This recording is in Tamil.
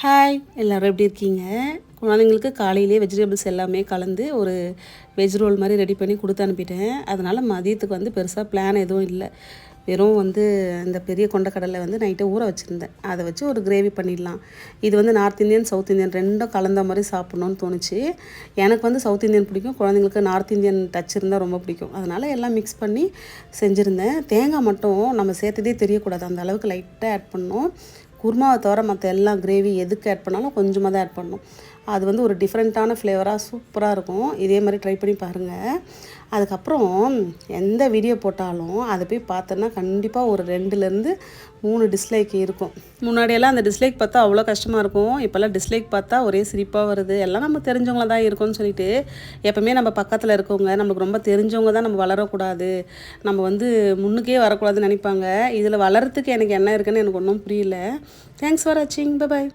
ஹாய் எல்லோரும் எப்படி இருக்கீங்க? குழந்தைங்களுக்கு காலையிலேயே வெஜிடபிள்ஸ் எல்லாமே கலந்து ஒரு வெஜ் ரோல் மாதிரி ரெடி பண்ணி கொடுத்து அனுப்பிட்டேன். அதனால் மதியத்துக்கு வந்து பெருசாக பிளான் எதுவும் இல்லை. வெறும் வந்து இந்த பெரிய கொண்டக்கடலை வந்து நைட்டே ஊற வச்சுருந்தேன். அதை வச்சு ஒரு கிரேவி பண்ணிடலாம். இது வந்து நார்த் இந்தியன் சவுத் இந்தியன் ரெண்டும் கலந்த மாதிரி சாப்பிட்ணுன்னு தோணுச்சு. எனக்கு வந்து சவுத் இந்தியன் பிடிக்கும், குழந்தைங்களுக்கு நார்த் இந்தியன் டச் இருந்தால் ரொம்ப பிடிக்கும். அதனால் எல்லாம் மிக்ஸ் பண்ணி செஞ்சுருந்தேன். தேங்காய் மட்டும் நம்ம சேர்த்ததே தெரியக்கூடாது, அந்த அளவுக்கு லைட்டாக ஆட் பண்ணணும். குருமாவை தவிர மற்ற எல்லா கிரேவி எதுக்கு ஆட் பண்ணாலும் கொஞ்சமாக தான் ஆட் பண்ணணும். அது வந்து ஒரு டிஃப்ரெண்ட்டான ஃப்ளேவராக சூப்பராக இருக்கும். இதே மாதிரி ட்ரை பண்ணி பாருங்கள். அதுக்கப்புறம் எந்த வீடியோ போட்டாலும் அதை போய் பார்த்தோன்னா கண்டிப்பாக ஒரு 2-3 டிஸ்லைக் இருக்கும். முன்னாடியெல்லாம் அந்த டிஸ்லைக் பார்த்தா அவ்வளோ கஷ்டமாக இருக்கும். இப்போல்லாம் டிஸ்லைக் பார்த்தா ஒரே சிரிப்பாக வருது. எல்லாம் நம்ம தெரிஞ்சவங்கள தான் இருக்கும்னு சொல்லிட்டு எப்போவுமே நம்ம பக்கத்தில் இருக்கவங்க, நம்மளுக்கு ரொம்ப தெரிஞ்சவங்க தான் நம்ம வளரக்கூடாது, நம்ம வந்து முன்னுக்கே வரக்கூடாதுன்னு நினைப்பாங்க. இதில் வளர்கிறதுக்கு எனக்கு என்ன இருக்குன்னு எனக்கு ஒன்றும் புரியல. தேங்க்ஸ் ஃபார் வாட்சிங். Bye bye.